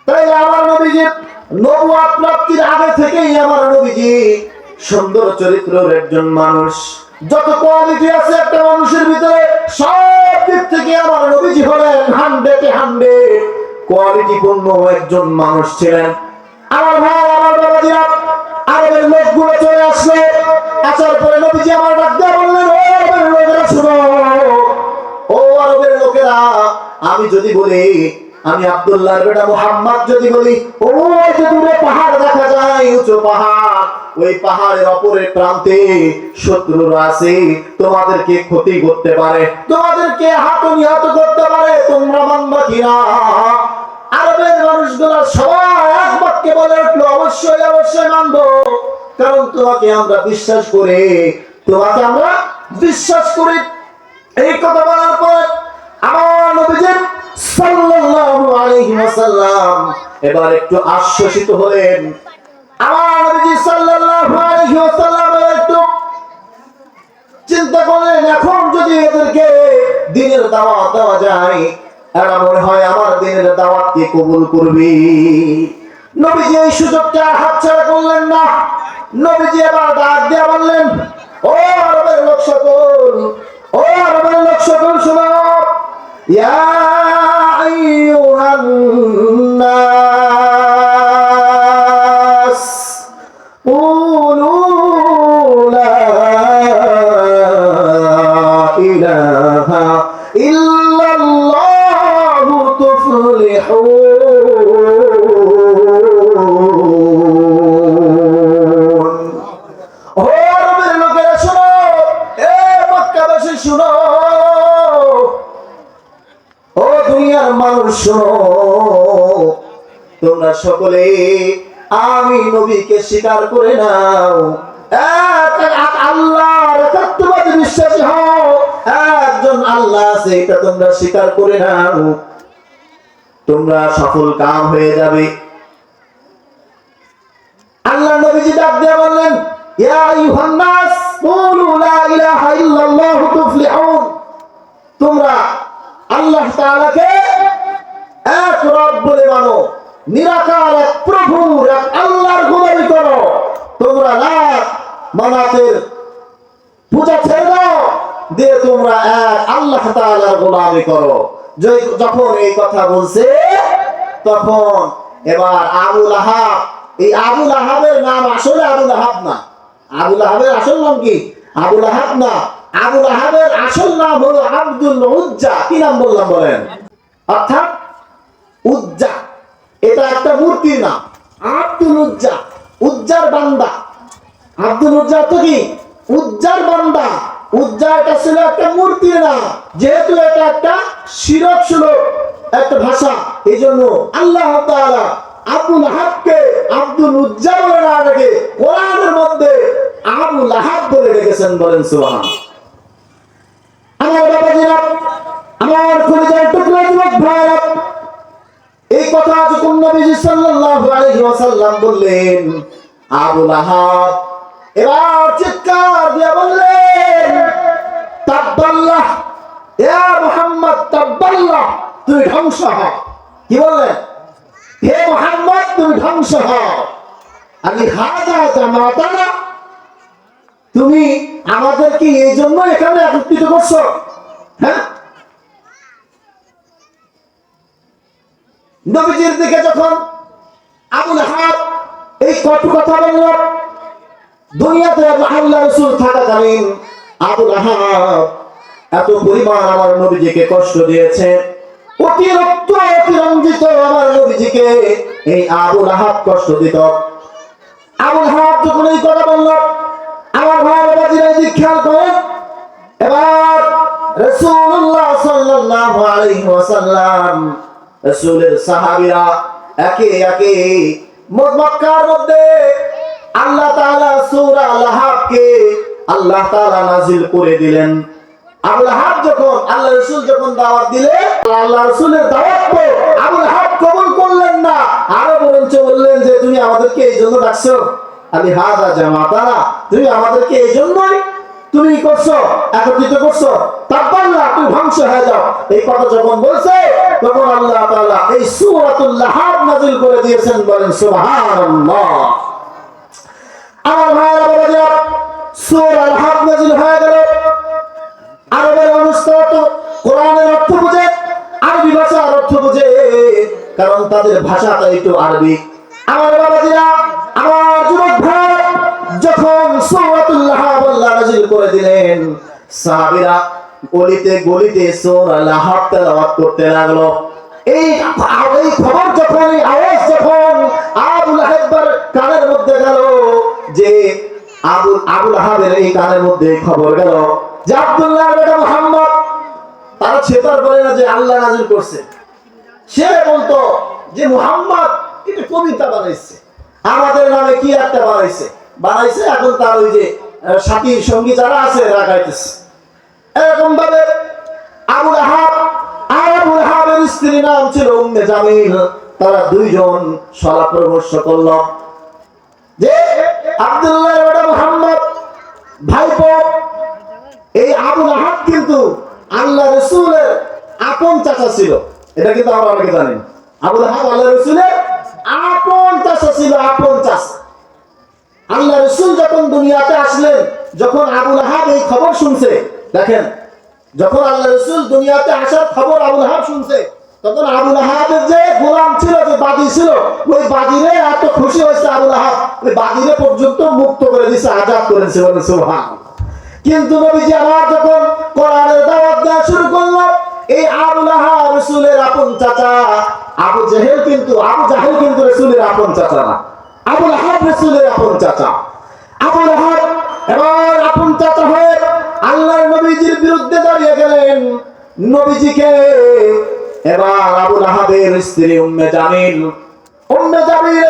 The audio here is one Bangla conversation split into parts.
তাই আমার নবীজি নবুয়ত প্রাপ্তির আগে থেকেই আমার নবীজি সুন্দর চরিত্রের একজন মানুষ। যত কোয়ালিটি আছে একটা মানুষের ভিতরে সব দিক থেকে আমার নবীজি হলেন 100 কোয়ালিটি পূর্ণ একজন মানুষ ছিলেন। আমার ভাই আমার বাবাজিরা, আরবের লোকগুলো চলে আসলো। আসার পরে নবীজি আমার ডাক দিয়ে বললেন, ও আরবের লোকেরা শোনো, ও আরবের লোকেরা, আমি যদি বলি আমি আব্দুল্লাহর বেটা মুহাম্মদ, যদি বলি ও যে দূরে পাহাড় দেখা যায়, উঁচু পাহাড়, ওই পাহাড়ের অপরের প্রান্তে শত্রুরা আছে, তোমাদেরকে ক্ষতি করতে পারে, তোমাদেরকে নিহত করতে পারে, তোমরা মানবা কিনা? আরবের মানুষগুলো সবাই এক বাক্যে বলে উঠলো, অবশ্যই অবশ্যই মানবো, কারণ তোমাকে আমরা বিশ্বাস করি, তোমাকে আমরা বিশ্বাস করি। এই কথা বলার পর আমার নবীজি সাল্লাল্লাহু আলাইহি ওয়াসাল্লাম এবার একটু আশ্বস্ত হলেন। আমার নবীজি সাল্লাল্লাহু আলাইহি ওয়াসাল্লাম একটু চিন্তা করলেন, এখন যদি এদেরকে দ্বীনের দাওয়াত দেওয়া যায়, এরা মনে হয় আমার দ্বীনের দাওয়াতকে কবুল করবে। নবীজি এই সুযোগটা হাতছাড়া করলেন না। নবীজি এবার ডাক দিয়ে বললেন, ও আরবের লোক সকল, ও আরবের লোক সকল শোনো, ইয়া আইয়ুহান নাস কুলু লা ইলাহা ইল্লাল্লাহু তুফলিহুন। ও আরবের লোকেরা শোনো, এ মক্কাবাসী শোনো, ও দুনিয়ার মানুষ শোনো, তোমরা সকলে আমি নবীকে স্বীকার করে নাও, এক আল্লাহর একাত্মবাদী বিশ্বাসী হও, একজন আল্লাহ আছে এটা তোমরা স্বীকার করে নাও, তোমরা সফল কাম হয়ে যাবে। আল্লাহ নবীজি ডাক দিয়ে বললেন, ইয়া আইয়ুহান নাস কুলু লা ইলাহা ইল্লাল্লাহু তুফলিহুন। তোমরা আল্লাহ তাআলাকে এক রব বলে মানো, নিরাকার এক প্রভু, এক আল্লাহর গোলামি করো, তোমরা লাত মানাতের পূজা ছেড়ে দাও, দিয়ে তোমরা এক আল্লাহ তাআলার গোলামি করো। যখন এই কথা বলছে, তখন এবার আবু লাহাব, এই আবু লাহাবের নাম আসলে আবু লাহাব না। আবু লাহাবের আসল নাম কি? আবু লাহাব না, আবু লাহাবের আসল নাম হলো আব্দুল উজ্জা। কি নাম বললাম বলেন? অর্থাৎ উজ্জা, এটা একটা মূর্তির নাম। আব্দুল উজ্জা, উজ্জার বান্দা। আব্দুল উজ্জা তো কি? উজ্জার বান্দা। উজ্জা এটা ছিল একটা মূর্তির নাম, যেহেতু এটা একটা শিরক সুলভ একটা ভাষা, এই জন্য আল্লাহ তাআলা আবু লাহাবকে আব্দুল উজ্জা বলে না রেখে কোরআনের মধ্যে আবু লাহাব বলে রেখেছেন। বলেন সুবহানাল্লাহ। আমার বাবাজিরা, আমার কলিজার টুকরা যুবক ভাইরা, এই কথা যখন নবীজি সাল্লাল্লাহু আলাইহি ওয়াসাল্লাম বললেন, আবু লাহাব এবার চিৎকার দিয়ে বললেন, তাব্বাল্লাহ ইয়া মুহাম্মদ, তাব্বাল্লাহ, তুই ধ্বংস হ। কি বললেন? হে মুহাম্মদ, তুমি ধ্বংস হ। আলি হাযা জামাতানা, তুমি আমাদেরকে এই জন্য এখানে একত্রিত করছো? হ্যাঁ, নবীজির দিকে যখন আবু লাহাব এই কটু কথা বলল, দুনিয়াতে আল্লাহ রাসূল থাকাকালীন আবু লাহাব এত পরিমাণ আমার নবীজিকে কষ্ট দিয়েছে, অতিরিক্ত অতিরঞ্জিত আমার নবীজিকে এই আবু লাহাব কষ্ট দিত। আবু লাহাব যখন এই কথা বলল, আমার ভাইয়ের বাজিরা খেয়াল করেন, এবার রাসূলুল্লাহ সাল্লাল্লাহু আলাইহি ওয়াসাল্লাম, রাসূলের সাহাবীরা একে একে মক্কার মধ্যে আল্লাহ তাআলা সূরা লাহাবকে আল্লাহ তাআলা নাযিল করে দিলেন। আবু লাহাব যখন আল্লাহ রাসূল যখন দাওয়াত দিলেন, আল্লাহ রাসূলের দাওয়াত তো আবু লাহাব কবুল করলেন না, আরো বরঞ্চ বললেন যে তুমি আমাদেরকে এই জন্য ডাকছো, আলি হাযা জামাতানা, তুমি আমাদেরকে এই জন্যই তুমি করছো, একত্রিত করছো, তাব্বাল্লাহ, তুমি ধ্বংস হয়ে যাও। এই কথা যখন বলছে তখন আল্লাহ তাআলা এই সূরাতুল লাহাব নাযিল করে দিয়েছেন। বলেন সুবহানাল্লাহ। আমার ভাইরা বাবারা, সূরা লাহাব নাযিল হয়ে গেল। আরবের অনুষ্ঠান তো কোরআনের অর্থ বুঝে, আরবি ভাষার অর্থ বুঝে, কারণ তাদের ভাষাটা একটু আরবি। আমার বাবাজিরা, আমার যুবক ভাই, যখন সূরাতুল লাহাব আল্লাহ নাযিল করে দিলেন, সাহাবীরা গলিতে গলিতে সূরা লাহাব তেলাওয়াত করতে লাগলো। এই খবর যখন, এই আওয়াজ যখন আবু লাহাবের কানের মধ্যে গেল, যে আবু লাহাবের এই কানের মধ্যে খবর গেল যে আব্দুল্লাহর বেটা মুহাম্মদ, তারা ছেতার বলে না যে আল্লাহ নাযিল করছে, সে বলতো যে মুহাম্মদ এটা কবিতা বানাইছে, আমাদের নামে কি একটা বানাইছে, এখন তার ওই যে সাথী সঙ্গী যারা আছে এরা গাইতেছে। এরকম ভাবে আবু লাহাব আর আবু লাহাবের স্ত্রীর নাম ছিল উম্মে জামিল, তারা দুইজন সলা পরামর্শ করল যে আব্দুল্লাহর বেটা মুহাম্মদ ভাইপো, এই আবু লাহাব কিন্তু আল্লাহ রাসূলের আপন চাচা ছিল। এটা কিন্তু আমরা অনেকে জানি। আবু লাহাব আল্লাহ রাসূলের আপন চাচা ছিল, আপন চাচা। আল্লাহ রাসূল যখন দুনিয়াতে আসলেন, যখন আবু লাহাব এই খবর শুনছে, দেখেন, যখন আল্লাহ রাসূল দুনিয়াতে আসার খবর আবু লাহাব শুনছে, তখন আবু লাহাবের যে গোলাম ছিল, যে বাদী ছিল, ওই বাদীরে এত খুশি হয়েছে আবু লাহাব, ওই বাদীরে পর্যন্ত মুক্ত করে দিয়েছে, আজাদ করেছে। বলেন সুবহানাল্লাহ। কিন্তু নবীজি আবার যখন কোরআনের দাওয়াত দেওয়া শুরু করলো, এই আবু লাহাব রাসূলের আপন চাচা। আবু জাহেল কিন্তু রাসূলের আপন চাচা না, আবু লাহাব রাসূলের আপন চাচা। আবু লাহাব এবার আপন চাচা হয়ে আল্লাহর নবীজির বিরুদ্ধে দাঁড়িয়ে গেলেন। নবীজিকে এবার আবু লাহাবের স্ত্রী উম্মে জামিল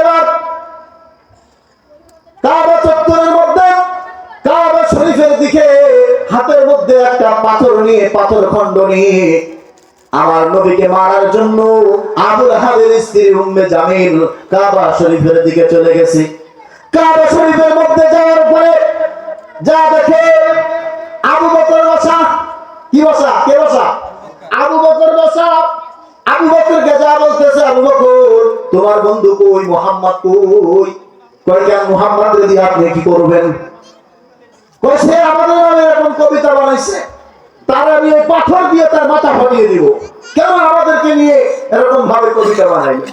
এবার কাবা চত্বরের মধ্যে, কাবা শরীফের দিকে হাতের মধ্যে একটা পাথর নিয়ে, পাথর খণ্ড নিয়ে আমার নবীকে মারার জন্য আবু লাহাবের স্ত্রী উম্মে জামিল কাবা শরীফের দিকে চলে গেছে। কাবা শরীফের মধ্যে যাওয়ার পরে যা দেখে, আবু বকর বসা। কি বসা? কে বসা? আবু বকর বসা। আবু বকরকে যা বলতেছে, আবু বকর তোমার বন্ধু কই, মুহাম্মদ কই? কয় কেন মুহাম্মদের দিয়ে আপনি কি করবেন? কয় সে আমাদের নামে এরকম কবিতা বানাইছে, তার আমি এই পাথর দিয়ে তার মাথা ফাটিয়ে দিব। কেন আমাদেরকে নিয়ে এরকম ভাবে কবিতা বানাইবে?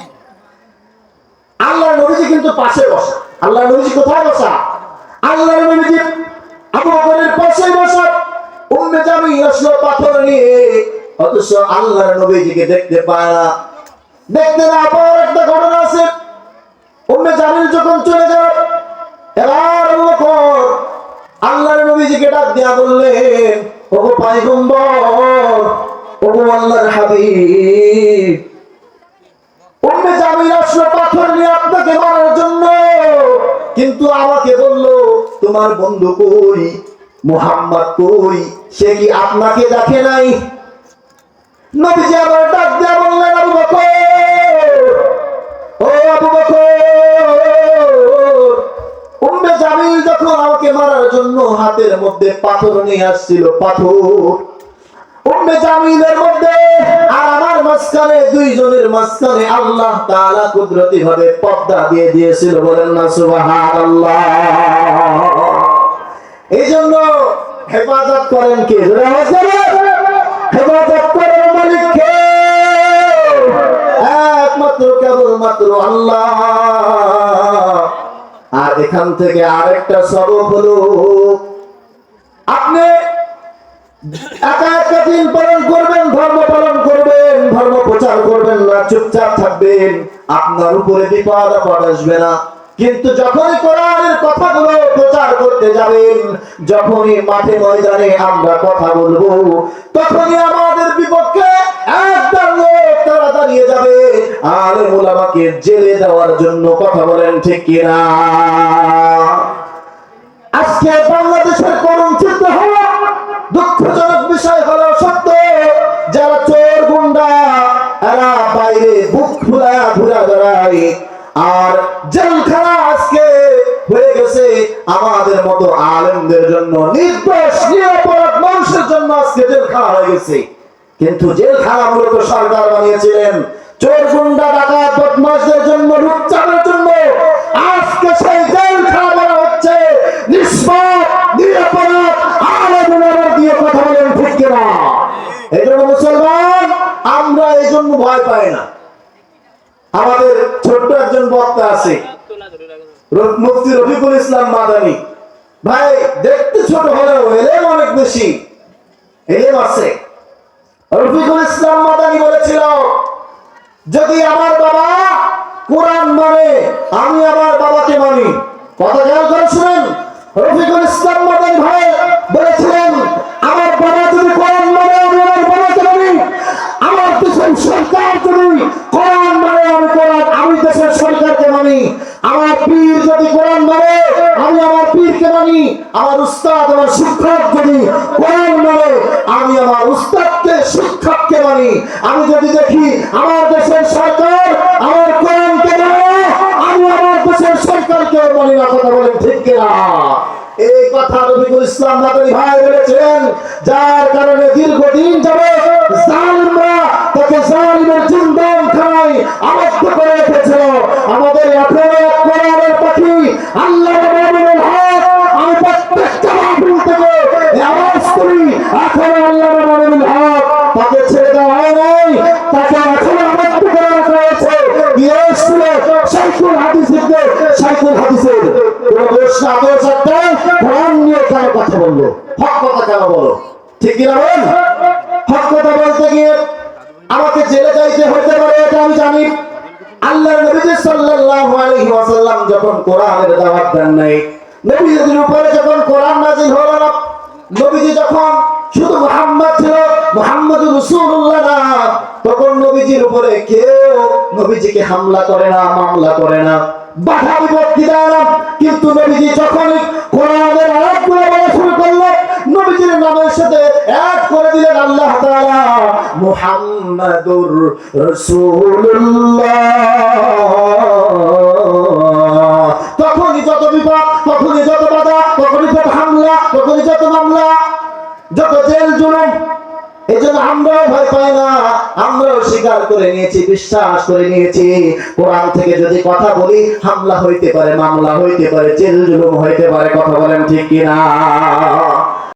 আল্লাহর নবীজি কিন্তু পাশে বসা। আল্লাহর নবীজি কোথায় বসা? আল্লাহর নবীজি আবু বকরের পাশে বসা। উম্মে জামিল আসলো পাথর নিয়ে, অথচ আল্লাহর নবীজিকে দেখতে পায় না। দেখতে না পাওয়ার একটা ঘটনা আছে। উম্মে জামিল যখন চলে গেল, এবার আবু বকর আল্লাহর নবীজিকে ডাক দিয়া বললেন, ওগো পয়গম্বর, ওগো আল্লাহর হাবিব, উম্মে জামিল আসলো পাথর নিয়ে আপনাকে মারার জন্য, কিন্তু আমাকে বললো তোমার বন্ধু কই, মুহাম্মদ কই? সে কি আপনাকে দেখে নাই? নবীজি আবার ডাক দিয়া বললেন, আবু বকর, ও আবু বকর, উম্মে জামিল যখন আমাকে মারার জন্য হাতের মধ্যে পাথর নিয়ে আসছিল, পাথর, উম্মে জামিলের মধ্যে আর আমার মাঝখানে, দুইজনের মাঝখানে আল্লাহ তাআলা কুদরতি ভাবে পর্দা দিয়ে দিয়েছিল। বলেন না সুবহানাল্লাহ। এই জন্য হেফাজত করেন কে? হেফাজত করেন মালিক কে? একমাত্র কেবলমাত্র আল্লাহ। আর এখান থেকে আরেকটা সবক হলো, আপনি একা একা দিন পালন করবেন, ধর্ম পালন করবেন, ধর্ম প্রচার করবেন না, চুপচাপ থাকবেন, আপনার উপরে বিপদ আপদ আসবে না। কিন্তু যখনই কোরআনের কথাগুলো প্রচার করতে যাবেন, যখনই মাঠে ময়দানে আমরা কথা বলবো, তখনই আমাদের বিপক্ষে একদল লোক তারা দাঁড়িয়ে যাবে আর উলামাকে জেলে দেওয়ার জন্য। কথা বলেন ঠিক কিনা? আজকে বাংলাদেশের করুণ চিত্র হলো, দুঃখজনক বিষয় হলো সত্য, যারা চোর গুন্ডা এরা বাইরে বুক ফুলায়া ঘুরা বেড়ায়, আর জেলখানা আজকে হয়ে গেছে আমাদের মতো আলেমদের জন্য, নির্দোষ নিরপরাধ মানুষের জন্য আজকে জেলখানা হয়ে গেছে। কিন্তু জেলখানা মূলত সরকার বানিয়েছিলেন চোর গুন্ডা ডাকাত বদমাশদের জন্য, লুচ্চাদের জন্য। আজকে সেই জেলখানা বানা হচ্ছে নিষ্পাপ নিরপরাধ আলেমদের দিয়ে কথা বলেন ঠিক কিনা? এই জন্য মুসলমান আমরা এই জন্য ভয় পাই না। আমাদের ছোট্ট একজন বক্তা আছে, মুফতি রফিকুল ইসলাম মাদানী ভাই, দেখতে ছোট হলেও এলেম অনেক বেশি, এলেম আছে। রফিকুল ইসলাম মাদানী বলেছিল, যদি আমার বাবা কোরআন মানে আমি আমার বাবাকে মানি। কথা খেয়াল করে শুনেন, রফিকুল ইসলাম মাদানী ভাই বলেছিলেন, আমার বাবা যদি কোরআন মানে আমি আমার বাবাকে মানি, আমার দেশের সরকার যদি কোরআন মানে আমি দেশের সরকারকে মানি, আমার পীর যদি কোরআন মানে আমি আমার পীরকে মানি, আমার উস্তাদ আমার শিক্ষক যদি কোরআন মানে আমি আমার উস্তাদকে শিক্ষককে মানি। আমি যদি দেখি আমার দেশের সরকার আমার কোরআনকে মানে আমি আমার দেশের সরকারকে মানি না। কথা বলেন ঠিক কিনা? এই কথা রফিকুল ইসলাম মাদানী ভাই বলেছেন, যার কারণে দীর্ঘদিন যাবে জালিমরা তাকে জালিমের জিন্দান খায় আবদ্ধ করে রেখেছিল। আমাদের আপনারা কোরআনের পাখি আল্লাহর মামুনুল হক, আমি প্রত্যেকটা মাহফিল থেকে আওয়াজ করি, এখন আল্লাহর মামুনুল হক তাকে ছেড়ে দেওয়া হয় নাই, তাকে এখন আবদ্ধ করে রাখা হয়েছে। শাইখুল হাদিসের কোন দোষ না, দোষ একটাই, কোরআন নিয়ে কেন কথা বললো, হক কথা কেন বলো, ঠিক কিনা বলেন? হক কথা বলতে গিয়ে আমাকে জেলে যাইতে হতে পারে, এটা আমি জানি। আল্লাহর নবী সাল্লাল্লাহু আলাইহি ওয়াসাল্লাম যখন কোরআনের দাওয়াত দেন নাই, নবীদের উপরে যখন কোরআন নাযিল হলো না, নবীজি যখন শুধু মুহাম্মদ ছিল, মুহাম্মদুর রাসূলুল্লাহ না, তখন নবীজির উপরে কেউ নবীজিকে হামলা করে না, মামলা করে না, বাধা বিপত্তি দেয় না। কিন্তু নবীজি যখন কোরআনের আয়াতগুলো বলা শুরু করলো, নবীজির নামের সাথে এক করে দিলেন আল্লাহ তাআলা মুহাম্মাদুর রাসূলুল্লাহ। তখনই যত বিপদ, তখনই যত বাধা, তখনই যত হামলা, তখনই যত মামলা, যত জেল জুলুম। এই জন্য আমরাও ভয় পাই না, আমরাও স্বীকার করে নিয়েছি, বিশ্বাস করে নিয়েছি, কোরআন থেকে যদি কথা বলি হামলা হইতে পারে, মামলা হইতে পারে, জেল জুলুম হইতে পারে। কথা বলেন ঠিক কিনা?